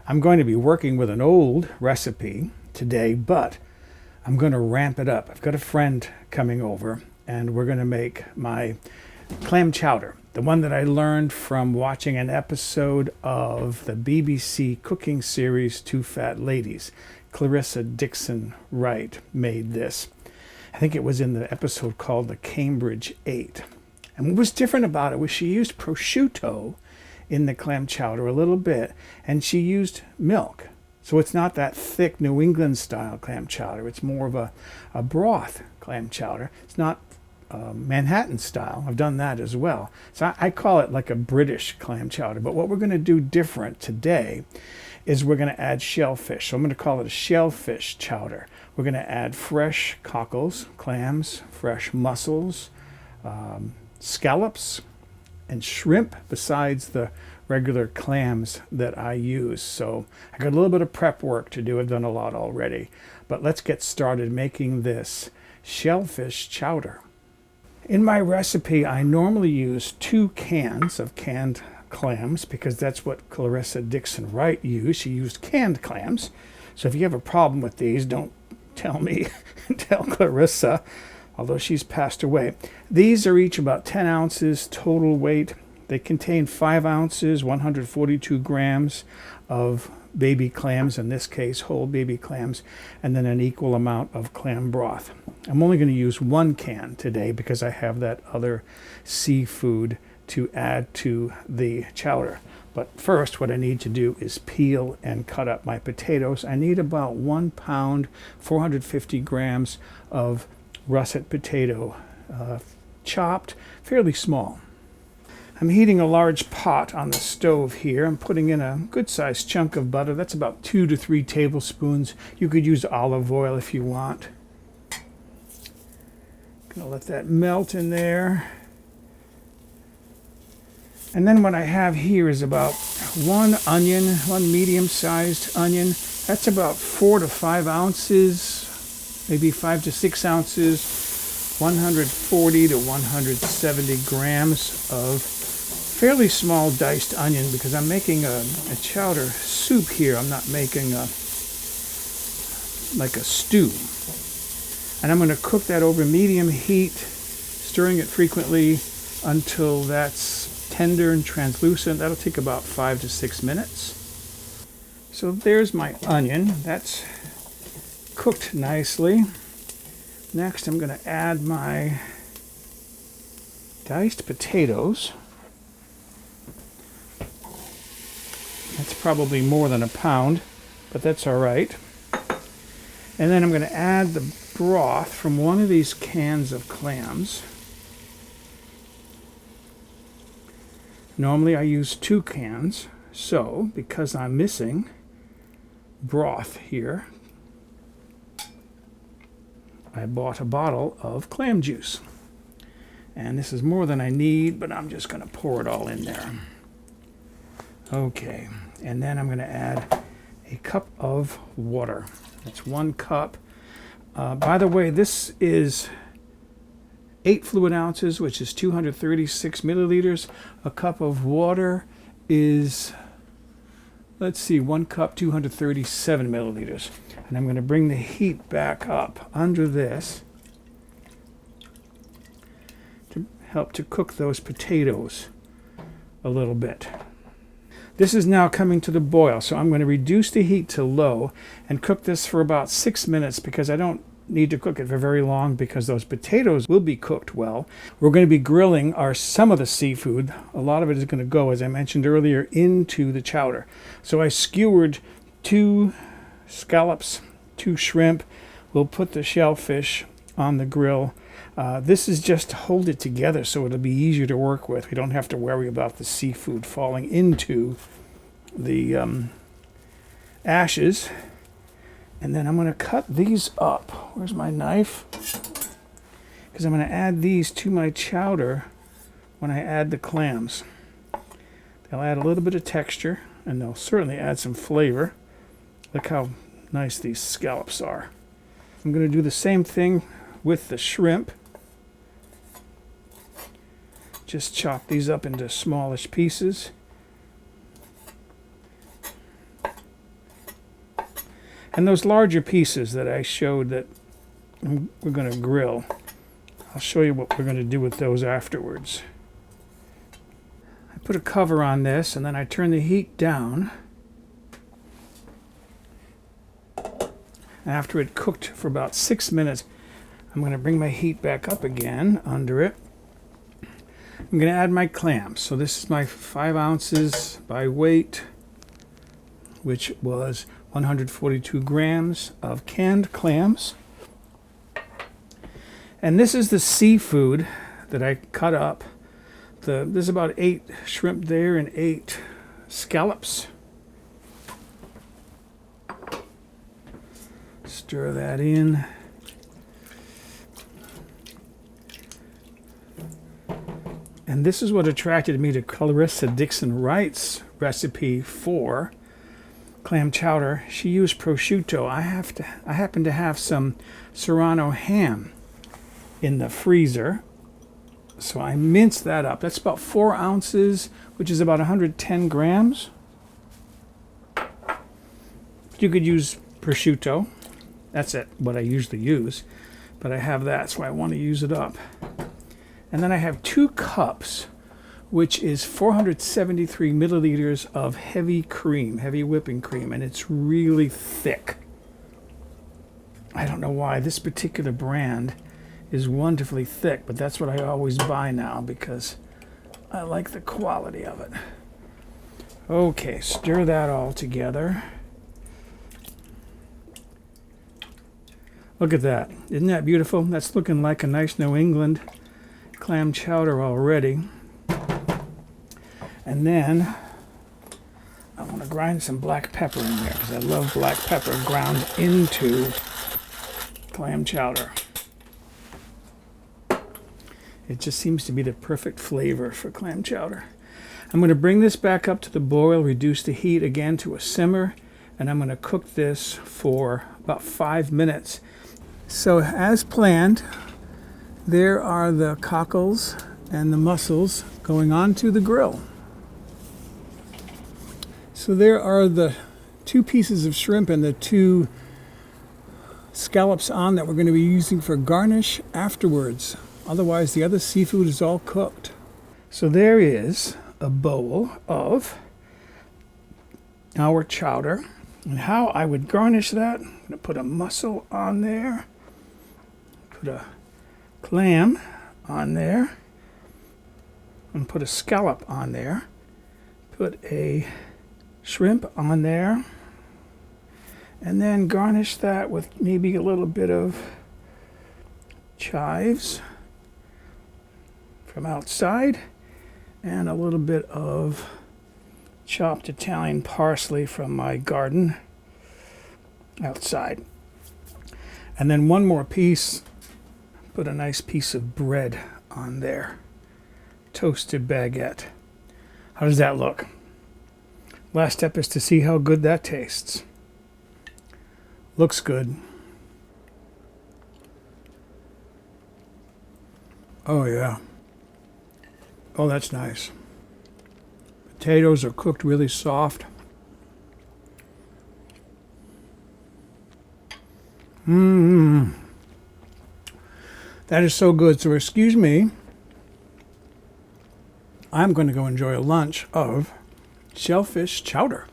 I'm going to be working with an old recipe today, but I'm going to ramp it up. I've got a friend coming over, and we're going to make my clam chowder, the one that I learned from watching an episode of the BBC cooking series Two Fat Ladies. Clarissa Dickson Wright made this. I think it was in the episode called The Cambridge 8. And what was different about it was she used prosciutto in the clam chowder a little bit, and she used milk. So it's not that thick New England style clam chowder. It's more of a broth clam chowder. It's not Manhattan style. I've done that as well. So I call it like a British clam chowder. But what we're going to do different today is we're going to add shellfish. So I'm going to call it a shellfish chowder. We're going to add fresh cockles, clams, fresh mussels, scallops, and shrimp besides the regular clams that I use. So I got a little bit of prep work to do. I've done a lot already. But let's get started making this shellfish chowder. In my recipe, I normally use 2 cans of canned clams because that's what Clarissa Dickson Wright used. She used canned clams. So if you have a problem with these, don't tell me. Tell Clarissa, although she's passed away. These are each about 10 ounces total weight. They contain 5 ounces, 142 grams of baby clams, in this case whole baby clams, and then an equal amount of clam broth. I'm only going to use 1 can today because I have that other seafood to add to the chowder. But first, what I need to do is peel and cut up my potatoes. I need about 1 pound, 450 grams of russet potato, chopped fairly small. I'm heating a large pot on the stove here. I'm putting in a good-sized chunk of butter. That's about 2 to 3 tablespoons. You could use olive oil if you want. Gonna let that melt in there. And then what I have here is about 1 onion, 1 medium-sized onion. That's about 4 to 5 ounces, maybe 5 to 6 ounces, 140 to 170 grams of fairly small diced onion because I'm making a chowder soup here. I'm not making like a stew. And I'm going to cook that over medium heat, stirring it frequently until that's tender and translucent. That'll take about 5 to 6 minutes. So there's my onion. That's cooked nicely. Next, I'm going to add my diced potatoes. That's probably more than 1 pound, but that's all right. And then I'm going to add the broth from one of these cans of clams. Normally I use 2 cans, so because I'm missing broth here, I bought a bottle of clam juice. And this is more than I need, but I'm just going to pour it all in there. Okay, and then I'm going to add a cup of water. That's 1 cup. By the way, this is 8 fluid ounces, which is 236 milliliters. A cup of water is, let's see, 1 cup, 237 milliliters. And I'm going to bring the heat back up under this to help to cook those potatoes a little bit. This is now coming to the boil, so I'm going to reduce the heat to low and cook this for about 6 minutes because I don't need to cook it for very long because those potatoes will be cooked well. We're going to be grilling some of the seafood. A lot of it is going to go, as I mentioned earlier, into the chowder. So I skewered 2 scallops, 2 shrimp. We'll put the shellfish on the grill. This is just to hold it together so it'll be easier to work with. We don't have to worry about the seafood falling into the ashes. And then I'm going to cut these up. Where's my knife? Because I'm going to add these to my chowder when I add the clams. They'll add a little bit of texture, and they'll certainly add some flavor. Look how nice these scallops are. I'm going to do the same thing with the shrimp. Just chop these up into smallish pieces. And those larger pieces that I showed that we're going to grill, I'll show you what we're going to do with those afterwards. I put a cover on this and then I turn the heat down. After it cooked for about 6 minutes, I'm going to bring my heat back up again under it. I'm going to add my clams. So this is my 5 ounces by weight, which was 142 grams of canned clams. And this is the seafood that I cut up. There's about 8 shrimp there and 8 scallops. Stir that in. And this is what attracted me to Clarissa Dickson Wright's recipe for clam chowder. She used prosciutto. I happen to have some Serrano ham in the freezer, so I minced that up. That's about 4 ounces, which is about 110 grams. You could use prosciutto. That's what I usually use, but I have that, so I want to use it up. And then I have 2 cups, which is 473 milliliters of heavy cream, heavy whipping cream, and it's really thick. I don't know why this particular brand is wonderfully thick, but that's what I always buy now because I like the quality of it. Okay, stir that all together. Look at that. Isn't that beautiful? That's looking like a nice New England clam chowder already. And then I want to grind some black pepper in there because I love black pepper ground into clam chowder. It just seems to be the perfect flavor for clam chowder. I'm going to bring this back up to the boil, reduce the heat again to a simmer, and I'm going to cook this for about 5 minutes. So as planned, there are the cockles and the mussels going onto the grill. So there are the 2 pieces of shrimp and the 2 scallops on that we're going to be using for garnish afterwards. Otherwise, the other seafood is all cooked. So there is a bowl of our chowder. And how I would garnish that, I'm going to put a mussel on there. Put a clam on there, and put a scallop on there, put a shrimp on there, and then garnish that with maybe a little bit of chives from outside and a little bit of chopped Italian parsley from my garden outside. And then one more piece. Put a nice piece of bread on there. Toasted baguette. How does that look? Last step is to see how good that tastes. Looks good. Oh yeah. Oh, that's nice. Potatoes are cooked really soft. Mmm. That is so good. So excuse me. I'm going to go enjoy a lunch of shellfish chowder.